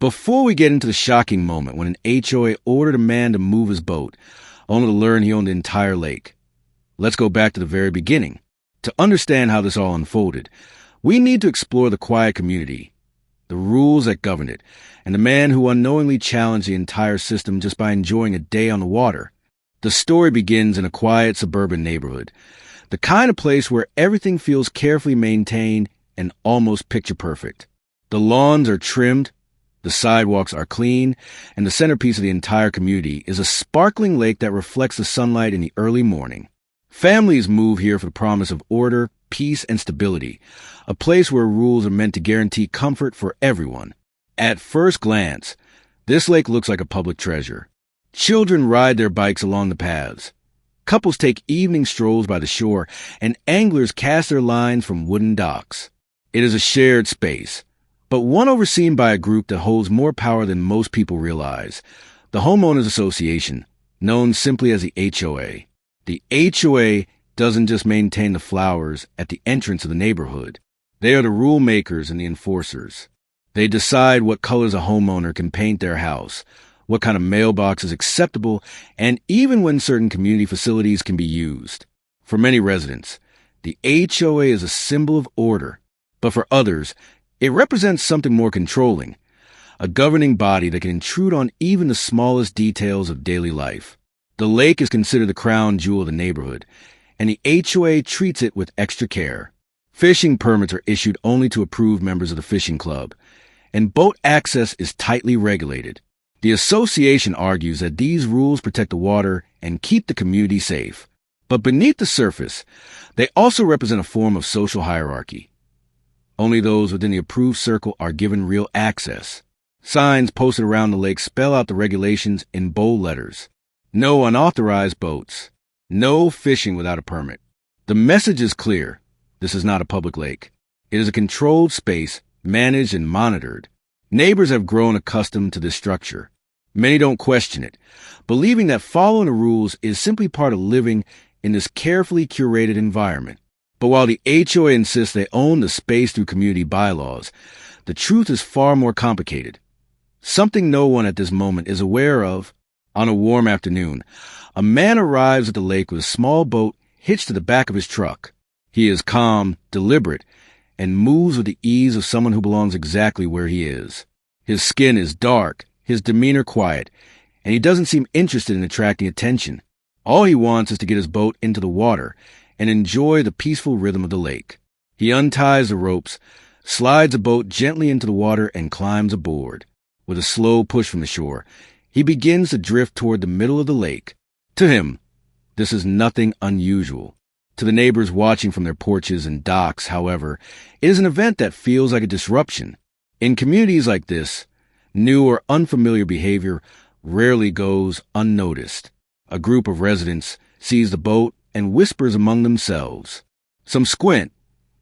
Before we get into the shocking moment when an HOA ordered a man to move his boat, only to learn he owned the entire lake, let's go back to the very beginning. To understand how this all unfolded, we need to explore the quiet community, the rules that govern it, and the man who unknowingly challenged the entire system just by enjoying a day on the water. The story begins in a quiet suburban neighborhood, the kind of place where everything feels carefully maintained and almost picture-perfect. The lawns are trimmed, the sidewalks are clean, and the centerpiece of the entire community is a sparkling lake that reflects the sunlight in the early morning. Families move here for the promise of order, peace, and stability, a place where rules are meant to guarantee comfort for everyone. At first glance, this lake looks like a public treasure. Children ride their bikes along the paths. Couples take evening strolls by the shore, and anglers cast their lines from wooden docks. It is a shared space, but one overseen by a group that holds more power than most people realize, the Homeowners Association, known simply as the HOA. The HOA doesn't just maintain the flowers at the entrance of the neighborhood. They are the rule makers and the enforcers. They decide what colors a homeowner can paint their house, what kind of mailbox is acceptable, and even when certain community facilities can be used. For many residents, the HOA is a symbol of order, but for others, it represents something more controlling, a governing body that can intrude on even the smallest details of daily life. The lake is considered the crown jewel of the neighborhood, and the HOA treats it with extra care. Fishing permits are issued only to approved members of the fishing club, and boat access is tightly regulated. The association argues that these rules protect the water and keep the community safe. But beneath the surface, they also represent a form of social hierarchy. Only those within the approved circle are given real access. Signs posted around the lake spell out the regulations in bold letters. No unauthorized boats. No fishing without a permit. The message is clear. This is not a public lake. It is a controlled space, managed and monitored. Neighbors have grown accustomed to this structure. Many don't question it, believing that following the rules is simply part of living in this carefully curated environment. But while the HOA insists they own the space through community bylaws, the truth is far more complicated. Something no one at this moment is aware of. On a warm afternoon, a man arrives at the lake with a small boat hitched to the back of his truck. He is calm, deliberate, and moves with the ease of someone who belongs exactly where he is. His skin is dark, his demeanor quiet, and he doesn't seem interested in attracting attention. All he wants is to get his boat into the water and enjoy the peaceful rhythm of the lake. He unties the ropes, slides the boat gently into the water, and climbs aboard. With a slow push from the shore, he begins to drift toward the middle of the lake. To him, this is nothing unusual. To the neighbors watching from their porches and docks, however, it is an event that feels like a disruption. In communities like this, new or unfamiliar behavior rarely goes unnoticed. A group of residents sees the boat and whispers among themselves. Some squint,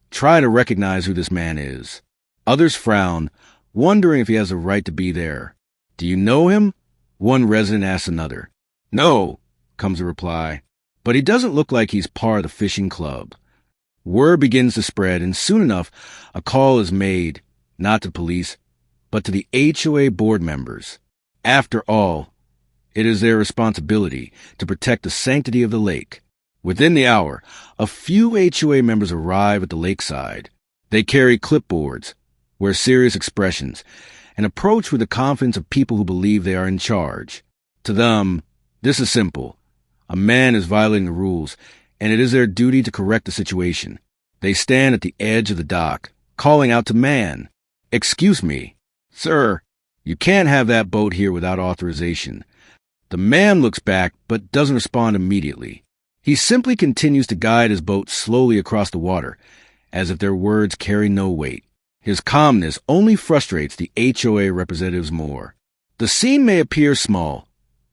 try to recognize who this man is. Others frown, wondering if he has a right to be there. Do you know him? One resident asks another. No, comes the reply. But he doesn't look like he's part of the fishing club. Word begins to spread, and soon enough, a call is made, not to police, but to the HOA board members. After all, it is their responsibility to protect the sanctity of the lake. Within the hour, a few HOA members arrive at the lakeside. They carry clipboards, wear serious expressions, and approach with the confidence of people who believe they are in charge. To them, this is simple. A man is violating the rules, and it is their duty to correct the situation. They stand at the edge of the dock, calling out to man. Excuse me, sir, you can't have that boat here without authorization. The man looks back, but doesn't respond immediately. He simply continues to guide his boat slowly across the water, as if their words carry no weight. His calmness only frustrates the HOA representatives more. The scene may appear small,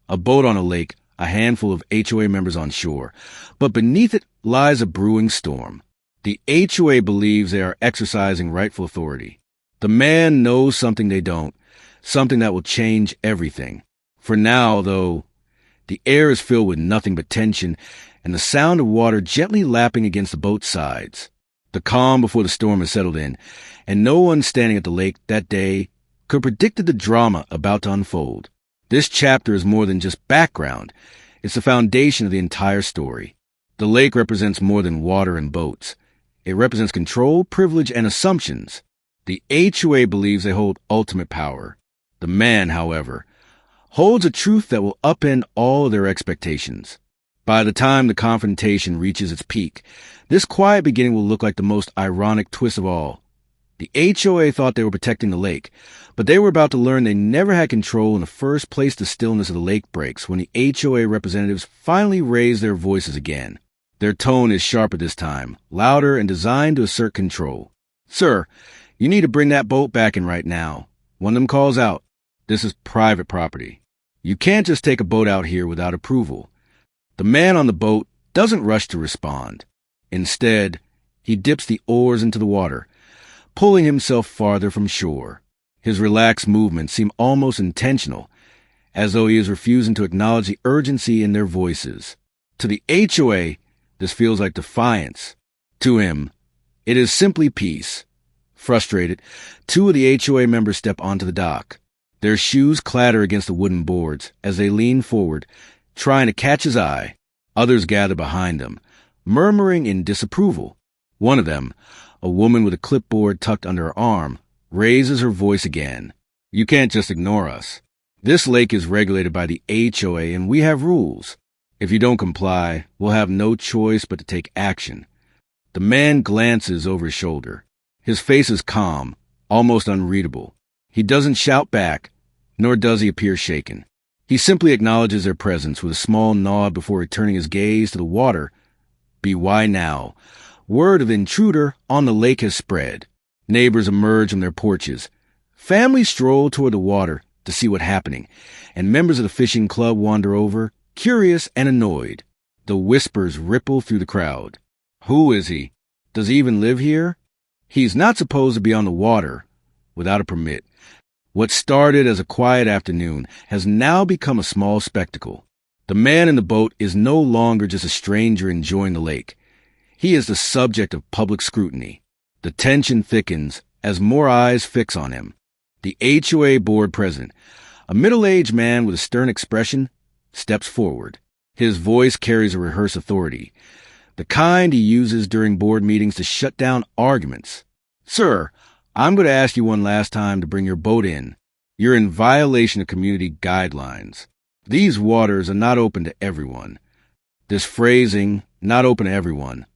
a boat on a lake, a handful of HOA members on shore, but beneath it lies a brewing storm. The HOA believes they are exercising rightful authority. The man knows something they don't, something that will change everything. For now, though, the air is filled with nothing but tension and the sound of water gently lapping against the boat's sides. The calm before the storm has settled in, and no one standing at the lake that day could have predicted the drama about to unfold. This chapter is more than just background. It's the foundation of the entire story. The lake represents more than water and boats. It represents control, privilege, and assumptions. The HOA believes they hold ultimate power. The man, however, holds a truth that will upend all of their expectations. By the time the confrontation reaches its peak, this quiet beginning will look like the most ironic twist of all. The HOA thought they were protecting the lake, but they were about to learn they never had control in the first place. The stillness of the lake breaks when the HOA representatives finally raise their voices again. Their tone is sharper this time, louder and designed to assert control. "Sir, you need to bring that boat back in right now." One of them calls out, "This is private property. You can't just take a boat out here without approval." The man on the boat doesn't rush to respond. Instead, he dips the oars into the water, pulling himself farther from shore. His relaxed movements seem almost intentional, as though he is refusing to acknowledge the urgency in their voices. To the HOA, this feels like defiance. To him, it is simply peace. Frustrated, two of the HOA members step onto the dock. Their shoes clatter against the wooden boards as they lean forward, trying to catch his eye. Others gather behind them, murmuring in disapproval. One of them, a woman with a clipboard tucked under her arm, raises her voice again. "You can't just ignore us. This lake is regulated by the HOA and we have rules. If you don't comply, we'll have no choice but to take action." The man glances over his shoulder. His face is calm, almost unreadable. He doesn't shout back, nor does he appear shaken. He simply acknowledges their presence with a small nod before returning his gaze to the water. "Why now?" Word of the intruder on the lake has spread. Neighbors emerge from their porches. Families stroll toward the water to see what's happening, and members of the fishing club wander over, curious and annoyed. The whispers ripple through the crowd. Who is he? Does he even live here? He's not supposed to be on the water without a permit. What started as a quiet afternoon has now become a small spectacle. The man in the boat is no longer just a stranger enjoying the lake. He is the subject of public scrutiny. The tension thickens as more eyes fix on him. The HOA board president, a middle-aged man with a stern expression, steps forward. His voice carries a rehearsed authority, the kind he uses during board meetings to shut down arguments. "Sir, I'm going to ask you one last time to bring your boat in. You're in violation of community guidelines. These waters are not open to everyone." This phrasing, "not open to everyone,"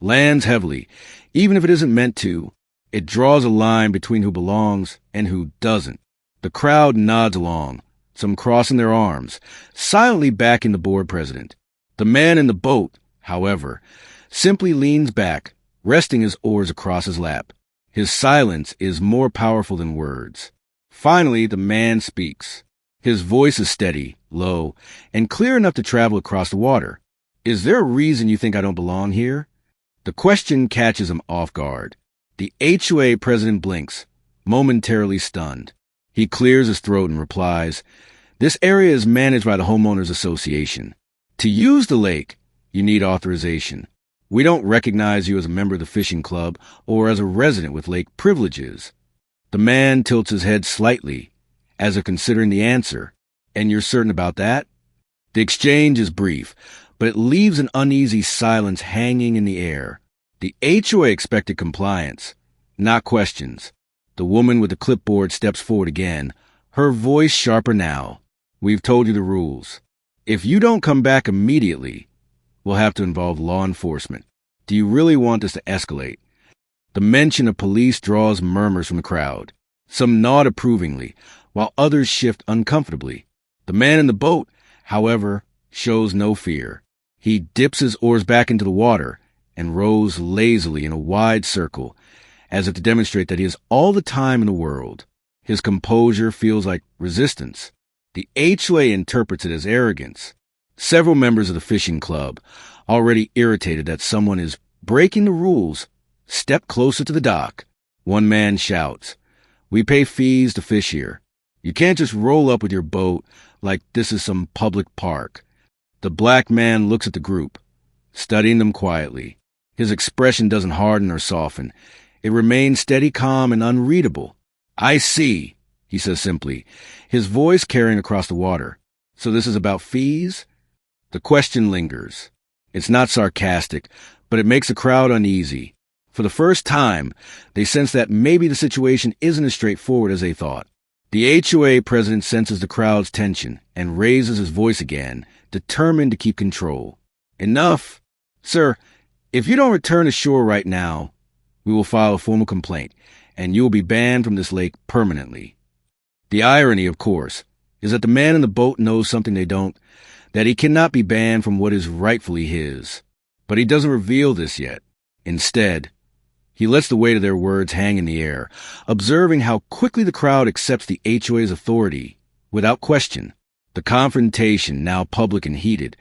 lands heavily, even if it isn't meant to. It draws a line between who belongs and who doesn't. The crowd nods along, some crossing their arms, silently backing the board president. The man in the boat, however, simply leans back, resting his oars across his lap. His silence is more powerful than words. Finally, the man speaks. His voice is steady, low, and clear enough to travel across the water. "Is there a reason you think I don't belong here?" The question catches him off guard. The HOA president blinks, momentarily stunned. He clears his throat and replies, "This area is managed by the Homeowners Association. To use the lake, you need authorization. We don't recognize you as a member of the fishing club or as a resident with lake privileges." The man tilts his head slightly, as if considering the answer. "And you're certain about that?" The exchange is brief, but it leaves an uneasy silence hanging in the air. The HOA expected compliance, not questions. The woman with the clipboard steps forward again, her voice sharper now. "We've told you the rules. If you don't come back immediately, we'll have to involve law enforcement. Do you really want this to escalate?" The mention of police draws murmurs from the crowd. Some nod approvingly, while others shift uncomfortably. The man in the boat, however, shows no fear. He dips his oars back into the water and rows lazily in a wide circle, as if to demonstrate that he has all the time in the world. His composure feels like resistance. The HOA interprets it as arrogance. Several members of the fishing club, already irritated that someone is breaking the rules, step closer to the dock. One man shouts, "We pay fees to fish here. You can't just roll up with your boat like this is some public park." The black man looks at the group, studying them quietly. His expression doesn't harden or soften. It remains steady, calm, and unreadable. "I see," he says simply, his voice carrying across the water. So this is about fees? The question lingers. It's not sarcastic, but it makes the crowd uneasy. For the first time, they sense that maybe the situation isn't as straightforward as they thought. The HOA president senses the crowd's tension and raises his voice again, determined to keep control. Enough. Sir, if you don't return to shore right now, we will file a formal complaint, and you will be banned from this lake permanently. The irony, of course, is that the man in the boat knows something they don't, that he cannot be banned from what is rightfully his. But he doesn't reveal this yet. Instead, he lets the weight of their words hang in the air, observing how quickly the crowd accepts the HOA's authority, without question. The confrontation, now public and heated,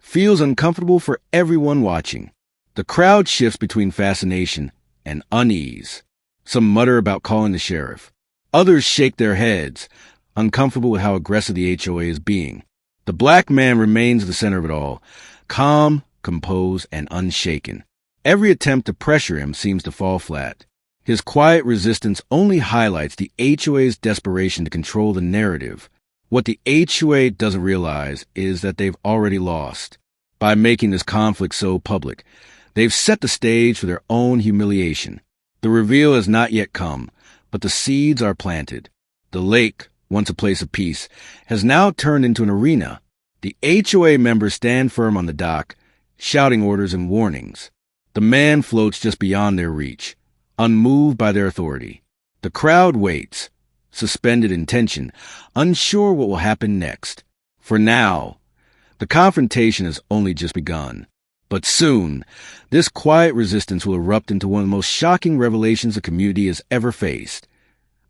feels uncomfortable for everyone watching. The crowd shifts between fascination and unease. Some mutter about calling the sheriff. Others shake their heads, uncomfortable with how aggressive the HOA is being. The black man remains the center of it all, calm, composed, and unshaken. Every attempt to pressure him seems to fall flat. His quiet resistance only highlights the HOA's desperation to control the narrative. What the HOA doesn't realize is that they've already lost. By making this conflict so public, they've set the stage for their own humiliation. The reveal has not yet come, but the seeds are planted. The lake, once a place of peace, has now turned into an arena. The HOA members stand firm on the dock, shouting orders and warnings. The man floats just beyond their reach, unmoved by their authority. The crowd waits, suspended in tension, unsure what will happen next. For now, the confrontation has only just begun. But soon, this quiet resistance will erupt into one of the most shocking revelations the community has ever faced.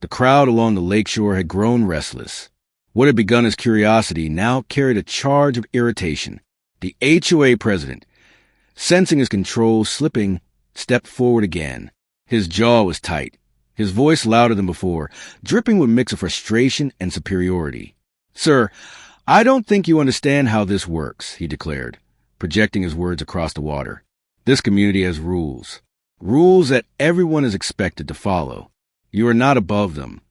The crowd along the lakeshore had grown restless. What had begun as curiosity now carried a charge of irritation. The HOA president, sensing his control slipping, stepped forward again. His jaw was tight, his voice louder than before, dripping with a mix of frustration and superiority. "Sir, I don't think you understand how this works," he declared, projecting his words across the water. "This community has rules. Rules that everyone is expected to follow. You are not above them."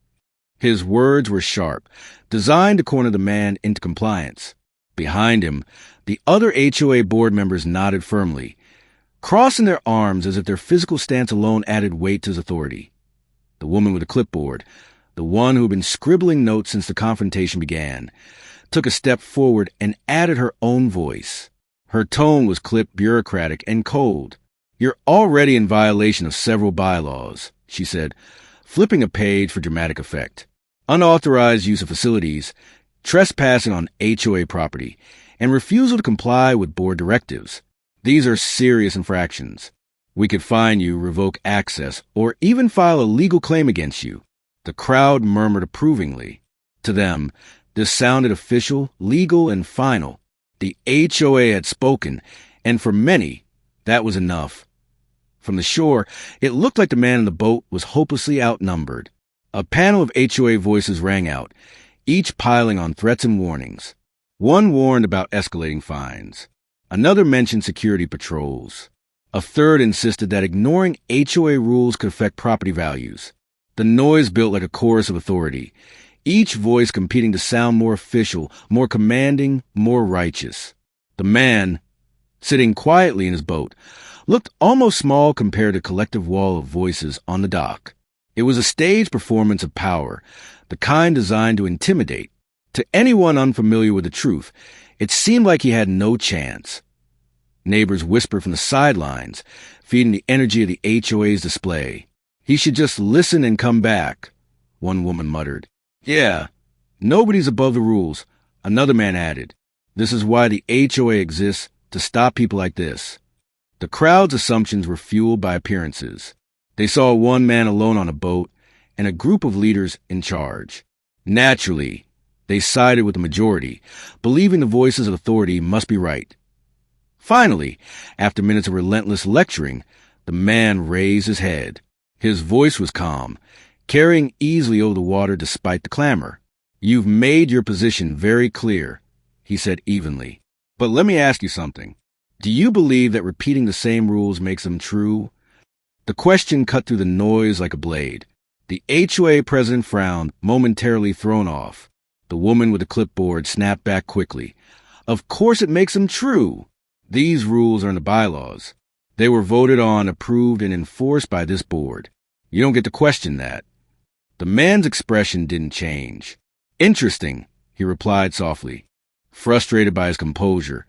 His words were sharp, designed to corner the man into compliance. Behind him, the other HOA board members nodded firmly, crossing their arms as if their physical stance alone added weight to his authority. The woman with the clipboard, the one who had been scribbling notes since the confrontation began, took a step forward and added her own voice. Her tone was clipped, bureaucratic, and cold. "You're already in violation of several bylaws," she said, flipping a page for dramatic effect. "Unauthorized use of facilities, trespassing on HOA property, and refusal to comply with board directives. These are serious infractions. We could fine you, revoke access, or even file a legal claim against you." The crowd murmured approvingly. To them, this sounded official, legal, and final. The HOA had spoken, and for many, that was enough. From the shore, it looked like the man in the boat was hopelessly outnumbered. A panel of HOA voices rang out, each piling on threats and warnings. One warned about escalating fines. Another mentioned security patrols. A third insisted that ignoring HOA rules could affect property values. The noise built like a chorus of authority, each voice competing to sound more official, more commanding, more righteous. The man, sitting quietly in his boat, looked almost small compared to the collective wall of voices on the dock. It was a stage performance of power, the kind designed to intimidate. To anyone unfamiliar with the truth, it seemed like he had no chance. Neighbors whispered from the sidelines, feeding the energy of the HOA's display. "He should just listen and come back," one woman muttered. "Yeah, nobody's above the rules," another man added. "This is why the HOA exists, to stop people like this." The crowd's assumptions were fueled by appearances. They saw one man alone on a boat and a group of leaders in charge. Naturally, they sided with the majority, believing the voices of authority must be right. Finally, after minutes of relentless lecturing, the man raised his head. His voice was calm, carrying easily over the water despite the clamor. "You've made your position very clear," he said evenly. "But let me ask you something. Do you believe that repeating the same rules makes them true?" The question cut through the noise like a blade. The HOA president frowned, momentarily thrown off. The woman with the clipboard snapped back quickly. Of course it makes them true. These rules are in the bylaws. They were voted on, approved, and enforced by this board. You don't get to question that. The man's expression didn't change. Interesting, he replied softly, frustrated by his composure.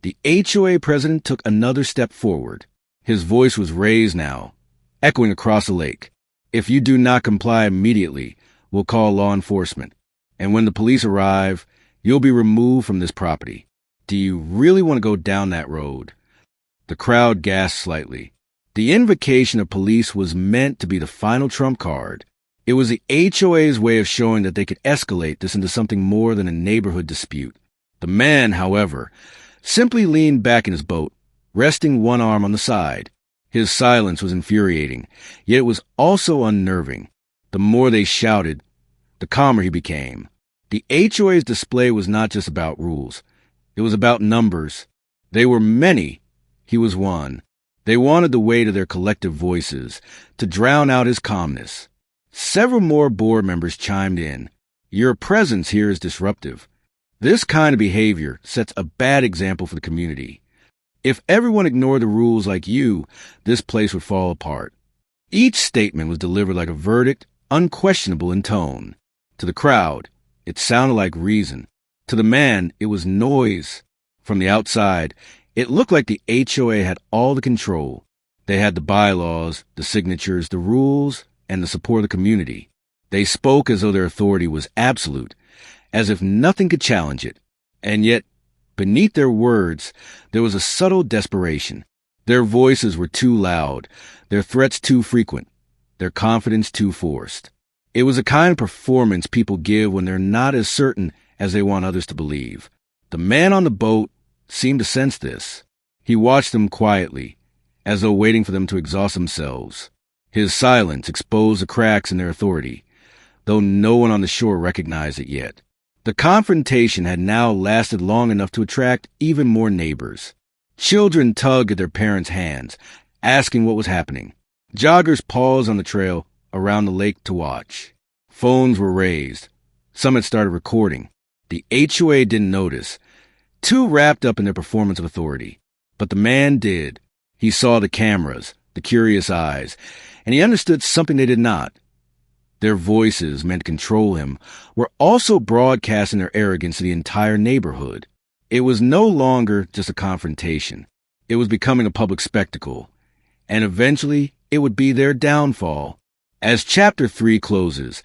The HOA president took another step forward. His voice was raised now, echoing across the lake. If you do not comply immediately, we'll call law enforcement. And when the police arrive, you'll be removed from this property. Do you really want to go down that road? The crowd gasped slightly. The invocation of police was meant to be the final trump card. It was the HOA's way of showing that they could escalate this into something more than a neighborhood dispute. The man, however, simply leaned back in his boat, resting one arm on the side. His silence was infuriating, yet it was also unnerving. The more they shouted, the calmer he became. The HOA's display was not just about rules. It was about numbers. They were many. He was one. They wanted the weight of their collective voices to drown out his calmness. Several more board members chimed in. Your presence here is disruptive. This kind of behavior sets a bad example for the community. If everyone ignored the rules like you, this place would fall apart. Each statement was delivered like a verdict, unquestionable in tone. To the crowd, it sounded like reason. To the man, it was noise. From the outside, it looked like the HOA had all the control. They had the bylaws, the signatures, the rules, and the support of the community. They spoke as though their authority was absolute, as if nothing could challenge it. And yet, beneath their words, there was a subtle desperation. Their voices were too loud, their threats too frequent, their confidence too forced. It was a kind of performance people give when they're not as certain as they want others to believe. The man on the boat seemed to sense this. He watched them quietly, as though waiting for them to exhaust themselves. His silence exposed the cracks in their authority, though no one on the shore recognized it yet. The confrontation had now lasted long enough to attract even more neighbors. Children tugged at their parents' hands, asking what was happening. Joggers paused on the trail around the lake to watch. Phones were raised. Some had started recording. The HOA didn't notice, too wrapped up in their performance of authority. But the man did. He saw the cameras, the curious eyes, and he understood something they did not. Their voices, meant to control him, were also broadcasting their arrogance to the entire neighborhood. It was no longer just a confrontation. It was becoming a public spectacle. And eventually, it would be their downfall. As Chapter 3 closes,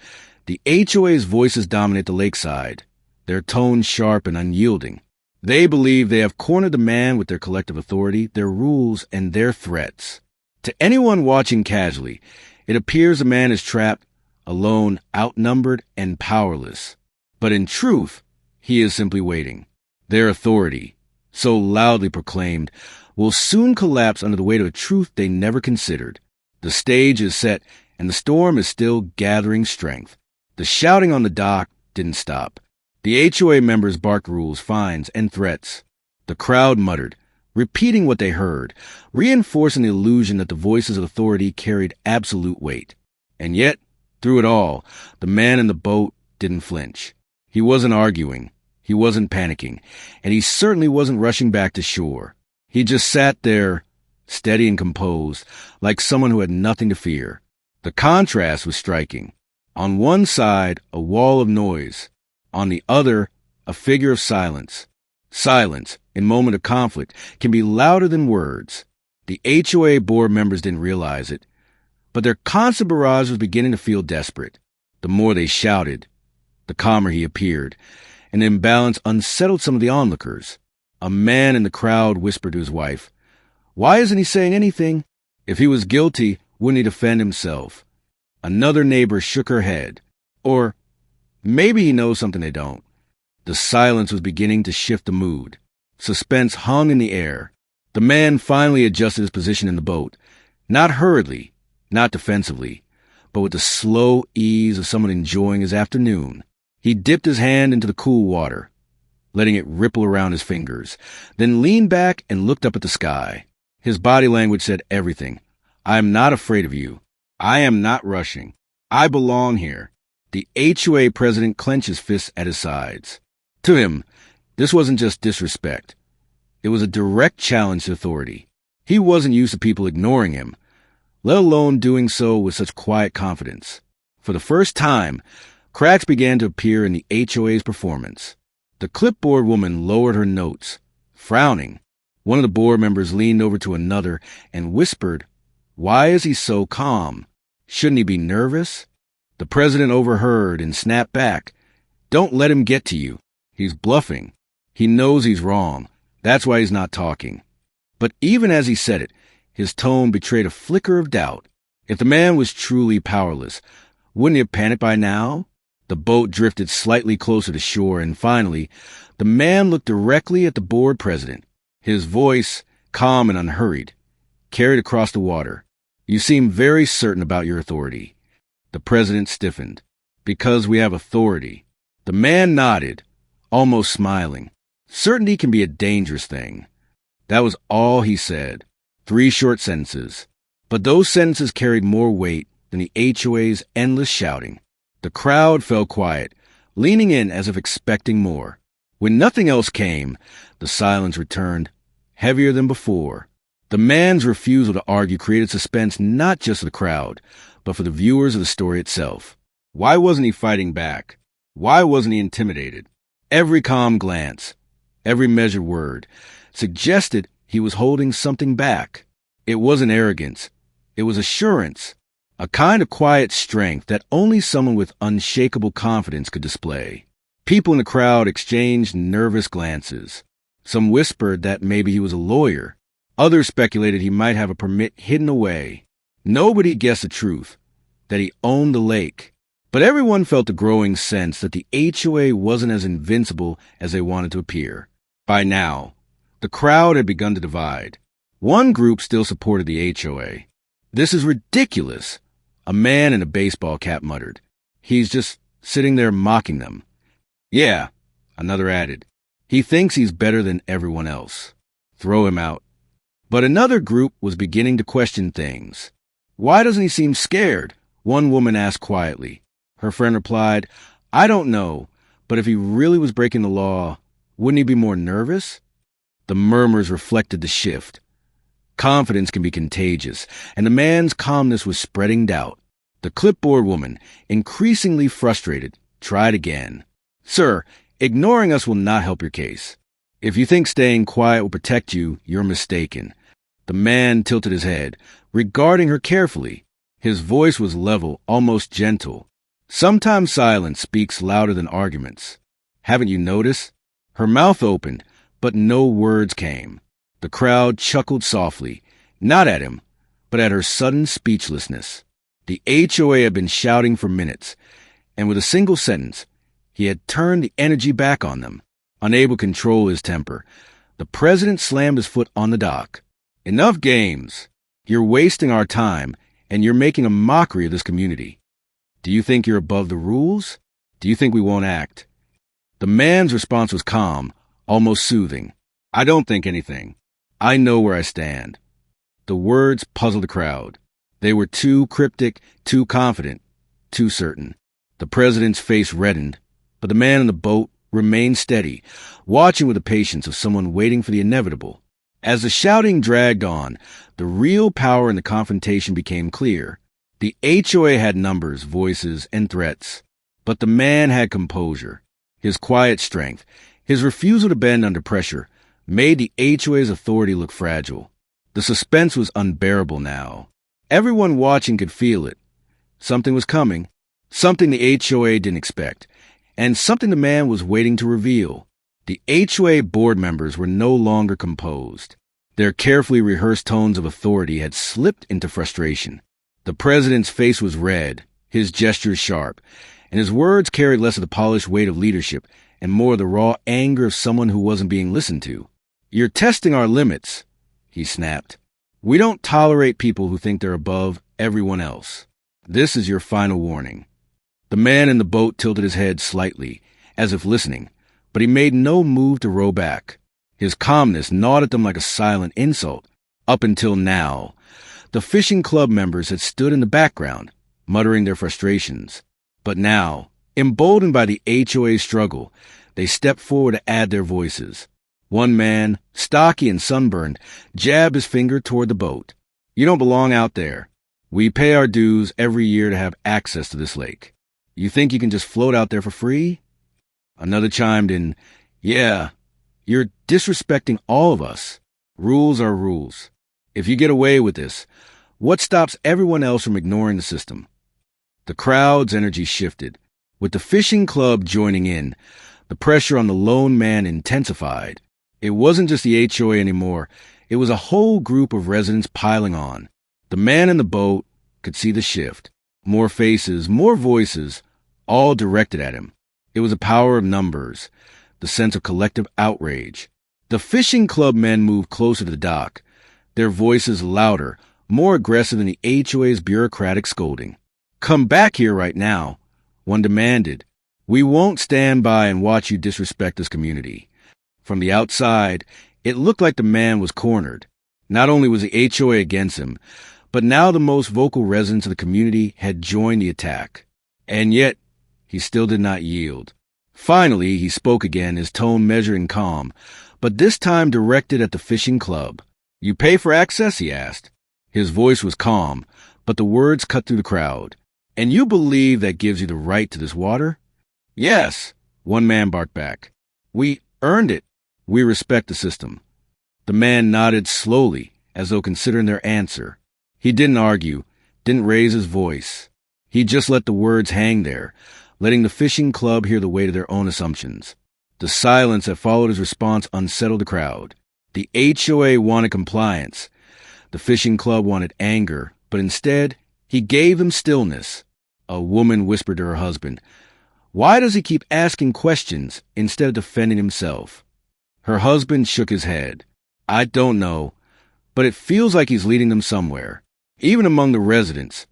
the HOA's voices dominate the lakeside, their tones sharp and unyielding. They believe they have cornered the man with their collective authority, their rules, and their threats. To anyone watching casually, it appears the man is trapped, alone, outnumbered, and powerless. But in truth, he is simply waiting. Their authority, so loudly proclaimed, will soon collapse under the weight of a truth they never considered. The stage is set, and the storm is still gathering strength. The shouting on the dock didn't stop. The HOA members barked rules, fines, and threats. The crowd muttered, repeating what they heard, reinforcing the illusion that the voices of authority carried absolute weight. And yet, through it all, the man in the boat didn't flinch. He wasn't arguing, he wasn't panicking, and he certainly wasn't rushing back to shore. He just sat there, steady and composed, like someone who had nothing to fear. The contrast was striking. On one side, a wall of noise. On the other, a figure of silence. Silence, in moment of conflict, can be louder than words. The HOA board members didn't realize it, but their constant barrage was beginning to feel desperate. The more they shouted, the calmer he appeared. An imbalance unsettled some of the onlookers. A man in the crowd whispered to his wife, "Why isn't he saying anything? If he was guilty, wouldn't he defend himself?" Another neighbor shook her head. Or maybe he knows something they don't. The silence was beginning to shift the mood. Suspense hung in the air. The man finally adjusted his position in the boat, not hurriedly, not defensively, but with the slow ease of someone enjoying his afternoon. He dipped his hand into the cool water, letting it ripple around his fingers, then leaned back and looked up at the sky. His body language said everything. "I am not afraid of you. I am not rushing. I belong here. The HOA president clenched his fists at his sides. To him, this wasn't just disrespect. It was a direct challenge to authority. He wasn't used to people ignoring him, let alone doing so with such quiet confidence. For the first time, cracks began to appear in the HOA's performance. The clipboard woman lowered her notes, frowning. One of the board members leaned over to another and whispered, "Why is he so calm? Shouldn't he be nervous?" The president overheard and snapped back. "Don't let him get to you. He's bluffing. He knows he's wrong. That's why he's not talking." But even as he said it, his tone betrayed a flicker of doubt. If the man was truly powerless, wouldn't he have panicked by now? The boat drifted slightly closer to shore, and finally, the man looked directly at the board president. His voice, calm and unhurried, carried across the water. "You seem very certain about your authority." The president stiffened. "Because we have authority." The man nodded, almost smiling. Certainty can be a dangerous thing. That was all he said. 3 short sentences. But those sentences carried more weight than the HOA's endless shouting. The crowd fell quiet, leaning in as if expecting more. When nothing else came, the silence returned, heavier than before. The man's refusal to argue created suspense not just for the crowd, but for the viewers of the story itself. Why wasn't he fighting back? Why wasn't he intimidated? Every calm glance, every measured word, suggested he was holding something back. It wasn't arrogance. It was assurance, a kind of quiet strength that only someone with unshakable confidence could display. People in the crowd exchanged nervous glances. Some whispered that maybe he was a lawyer. Others speculated he might have a permit hidden away. Nobody guessed the truth, that he owned the lake. But everyone felt the growing sense that the HOA wasn't as invincible as they wanted to appear. By now, the crowd had begun to divide. One group still supported the HOA. "This is ridiculous," a man in a baseball cap muttered. "He's just sitting there mocking them." "Yeah," another added. "He thinks he's better than everyone else. Throw him out." But another group was beginning to question things. "Why doesn't he seem scared?" one woman asked quietly. Her friend replied, "I don't know, but if he really was breaking the law, wouldn't he be more nervous?" The murmurs reflected the shift. Confidence can be contagious, and the man's calmness was spreading doubt. The clipboard woman, increasingly frustrated, tried again. "Sir, ignoring us will not help your case. If you think staying quiet will protect you, you're mistaken." The man tilted his head, regarding her carefully. His voice was level, almost gentle. "Sometimes silence speaks louder than arguments. Haven't you noticed?" Her mouth opened, but no words came. The crowd chuckled softly, not at him, but at her sudden speechlessness. The HOA had been shouting for minutes, and with a single sentence, he had turned the energy back on them. Unable to control his temper, the president slammed his foot on the dock. "Enough games. You're wasting our time, and you're making a mockery of this community. Do you think you're above the rules? Do you think we won't act?" The man's response was calm, almost soothing. "I don't think anything. I know where I stand." The words puzzled the crowd. They were too cryptic, too confident, too certain. The president's face reddened, but the man in the boat remained steady, watching with the patience of someone waiting for the inevitable. As the shouting dragged on, the real power in the confrontation became clear. The HOA had numbers, voices, and threats, but the man had composure. His quiet strength, his refusal to bend under pressure, made the HOA's authority look fragile. The suspense was unbearable now. Everyone watching could feel it. Something was coming, something the HOA didn't expect, and something the man was waiting to reveal. The HOA board members were no longer composed. Their carefully rehearsed tones of authority had slipped into frustration. The president's face was red, his gestures sharp, and his words carried less of the polished weight of leadership and more of the raw anger of someone who wasn't being listened to. "You're testing our limits," he snapped. "We don't tolerate people who think they're above everyone else. This is your final warning." The man in the boat tilted his head slightly, as if listening, but he made no move to row back. His calmness gnawed at them like a silent insult. Up until now, the fishing club members had stood in the background, muttering their frustrations. But now, emboldened by the HOA struggle, they stepped forward to add their voices. One man, stocky and sunburned, jabbed his finger toward the boat. "You don't belong out there. We pay our dues every year to have access to this lake. You think you can just float out there for free?" Another chimed in, "Yeah, you're disrespecting all of us. Rules are rules. If you get away with this, what stops everyone else from ignoring the system?" The crowd's energy shifted. With the fishing club joining in, the pressure on the lone man intensified. It wasn't just the HOA anymore. It was a whole group of residents piling on. The man in the boat could see the shift. More faces, more voices, all directed at him. It was the power of numbers, the sense of collective outrage. The fishing club men moved closer to the dock, their voices louder, more aggressive than the HOA's bureaucratic scolding. "Come back here right now," one demanded. "We won't stand by and watch you disrespect this community." From the outside, it looked like the man was cornered. Not only was the HOA against him, but now the most vocal residents of the community had joined the attack. And yet, he still did not yield. Finally, he spoke again, his tone measured and calm, but this time directed at the fishing club. "You pay for access?" he asked. His voice was calm, but the words cut through the crowd. "And you believe that gives you the right to this water?" "Yes," one man barked back. "We earned it. We respect the system." The man nodded slowly, as though considering their answer. He didn't argue, didn't raise his voice. He just let the words hang there, letting the fishing club hear the weight of their own assumptions. The silence that followed his response unsettled the crowd. The HOA wanted compliance. The fishing club wanted anger, but instead, he gave them stillness. A woman whispered to her husband, "Why does he keep asking questions instead of defending himself?" Her husband shook his head. "I don't know, but it feels like he's leading them somewhere." Even among the residents,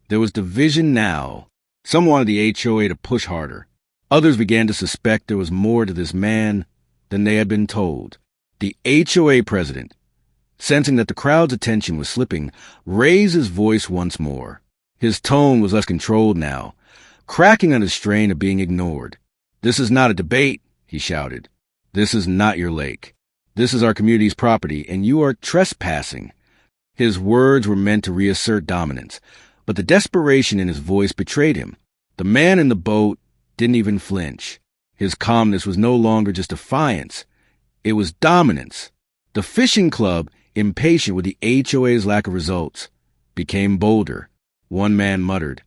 there was division now. Some wanted the HOA to push harder. Others began to suspect there was more to this man than they had been told. The HOA president, sensing that the crowd's attention was slipping, raised his voice once more. His tone was less controlled now, cracking under the strain of being ignored. "This is not a debate," he shouted. "This is not your lake. This is our community's property, and you are trespassing." His words were meant to reassert dominance, but the desperation in his voice betrayed him. The man in the boat didn't even flinch. His calmness was no longer just defiance. It was dominance. The fishing club, impatient with the HOA's lack of results, became bolder. One man muttered,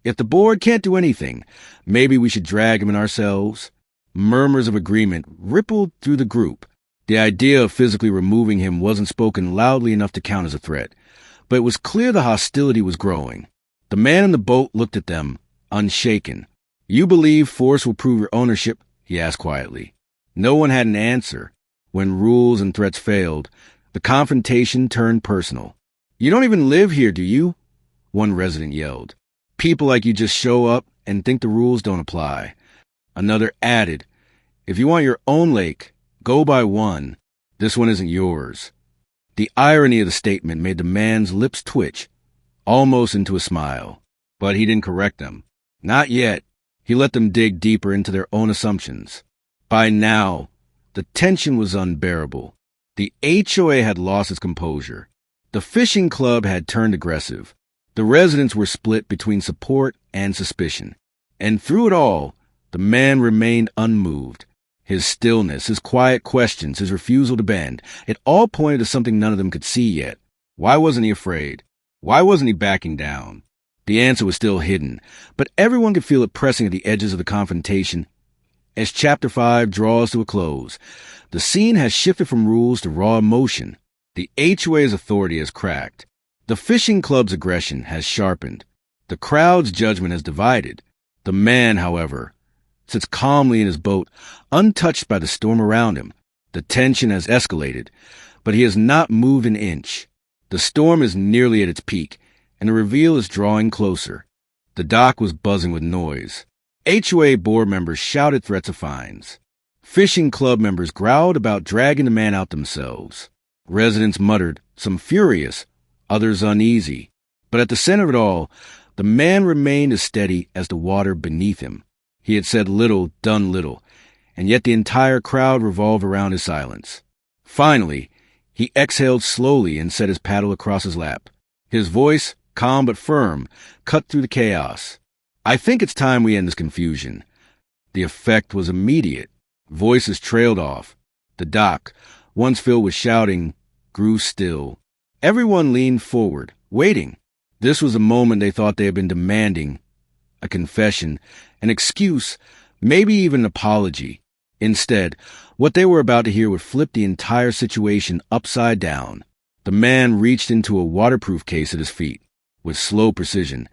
"If the board can't do anything, maybe we should drag him in ourselves." Murmurs of agreement rippled through the group. The idea of physically removing him wasn't spoken loudly enough to count as a threat, but it was clear the hostility was growing. The man in the boat looked at them, unshaken. "You believe force will prove your ownership?" he asked quietly. No one had an answer. When rules and threats failed, the confrontation turned personal. "You don't even live here, do you?" one resident yelled. "People like you just show up and think the rules don't apply." Another added, "If you want your own lake, go buy one. This one isn't yours." The irony of the statement made the man's lips twitch, almost into a smile. But he didn't correct them. Not yet. He let them dig deeper into their own assumptions. By now, the tension was unbearable. The HOA had lost its composure. The fishing club had turned aggressive. The residents were split between support and suspicion. And through it all, the man remained unmoved. His stillness, his quiet questions, his refusal to bend, it all pointed to something none of them could see yet. Why wasn't he afraid? Why wasn't he backing down? The answer was still hidden, but everyone could feel it pressing at the edges of the confrontation. As Chapter 5 draws to a close, the scene has shifted from rules to raw emotion. The HOA's authority has cracked. The fishing club's aggression has sharpened. The crowd's judgment has divided. The man, however, sits calmly in his boat, untouched by the storm around him. The tension has escalated, but he has not moved an inch. The storm is nearly at its peak, and the reveal is drawing closer. The dock was buzzing with noise. HOA board members shouted threats of fines. Fishing club members growled about dragging the man out themselves. Residents muttered, some furious, others uneasy. But at the center of it all, The man remained as steady as the water beneath him. He had said little, done little, and yet the entire crowd revolved around his silence. Finally, he exhaled slowly and set his paddle across his lap. His voice, calm but firm, cut through the chaos. "I think it's time we end this confusion." The effect was immediate. Voices trailed off. The dock, once filled with shouting, grew still. Everyone leaned forward, waiting. This was a moment they thought they had been demanding. A confession, an excuse, maybe even an apology. Instead, what they were about to hear would flip the entire situation upside down. The man reached into a waterproof case at his feet. With slow precision,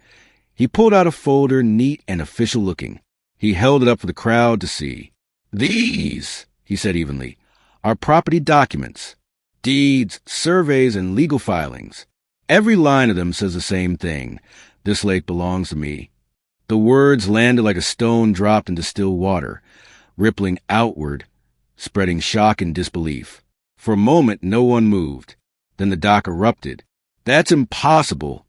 he pulled out a folder, neat and official-looking. He held it up for the crowd to see. "These," he said evenly, "are property documents. Deeds, surveys, and legal filings. Every line of them says the same thing. This lake belongs to me." The words landed like a stone dropped into still water, rippling outward, spreading shock and disbelief. For a moment, no one moved. Then the dock erupted. "That's impossible."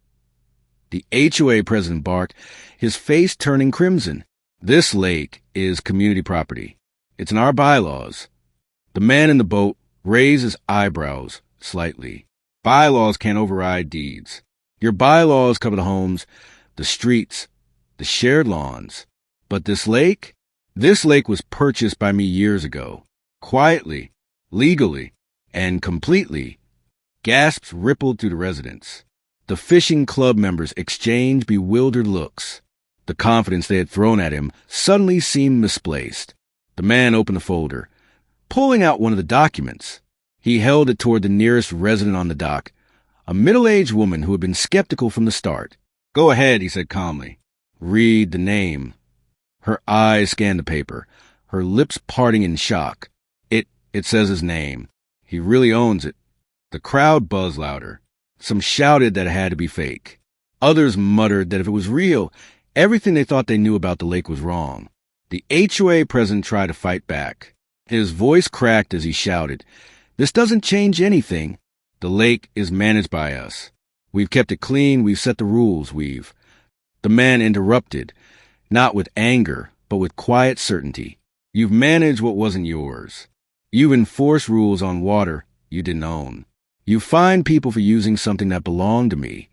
The HOA president barked, his face turning crimson. "This lake is community property. It's in our bylaws." The man in the boat raised his eyebrows slightly. "Bylaws can't override deeds. Your bylaws cover the homes, the streets, the shared lawns. But this lake? This lake was purchased by me years ago. Quietly, legally, and completely." Gasps rippled through the residents. The fishing club members exchanged bewildered looks. The confidence they had thrown at him suddenly seemed misplaced. The man opened the folder, pulling out one of the documents. He held it toward the nearest resident on the dock, a middle-aged woman who had been skeptical from the start. "Go ahead," he said calmly. "Read the name." Her eyes scanned the paper, her lips parting in shock. It says his name. He really owns it." The crowd buzzed louder. Some shouted that it had to be fake. Others muttered that if it was real, everything they thought they knew about the lake was wrong. The HOA president tried to fight back. His voice cracked as he shouted, "This doesn't change anything. The lake is managed by us. We've kept it clean, we've set the rules, The man interrupted, not with anger, but with quiet certainty. "You've managed what wasn't yours. You've enforced rules on water you didn't own. You fined people for using something that belonged to me."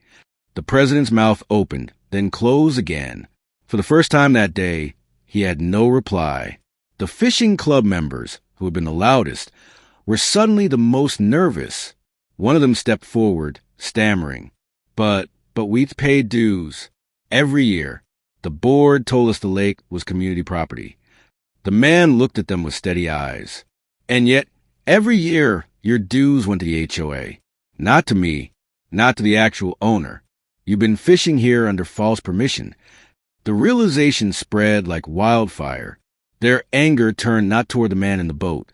The president's mouth opened, then closed again. For the first time that day, he had no reply. The fishing club members, who had been the loudest, were suddenly the most nervous. One of them stepped forward, stammering. But we've paid dues. Every year. The board told us the lake was community property." The man looked at them with steady eyes. "And yet, every year, your dues went to the HOA. Not to me, not to the actual owner. You've been fishing here under false permission." The realization spread like wildfire. Their anger turned not toward the man in the boat,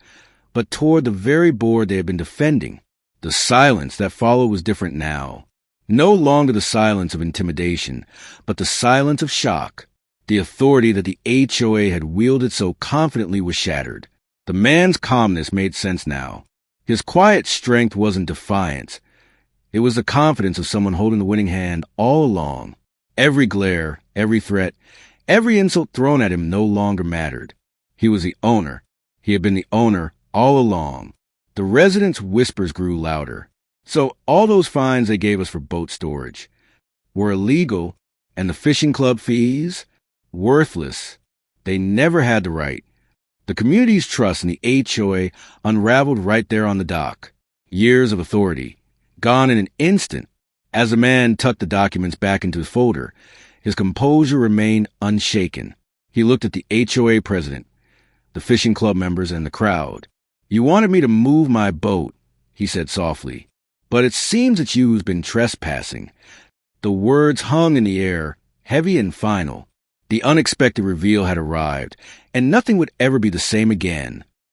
but toward the very board they had been defending. The silence that followed was different now. No longer the silence of intimidation, but the silence of shock. The authority that the HOA had wielded so confidently was shattered. The man's calmness made sense now. His quiet strength wasn't defiance. It was the confidence of someone holding the winning hand all along. Every glare, every threat, every insult thrown at him no longer mattered. He was the owner. He had been the owner all along. The residents' whispers grew louder. "So all those fines they gave us for boat storage were illegal, and the fishing club fees? Worthless. They never had the right." The community's trust in the HOA unraveled right there on the dock. Years of authority, gone in an instant. As the man tucked the documents back into his folder, his composure remained unshaken. He looked at the HOA president, the fishing club members, and the crowd. "You wanted me to move my boat," he said softly, "but it seems it's you who's been trespassing." The words hung in the air, heavy and final. The unexpected reveal had arrived, and nothing would ever be the same again.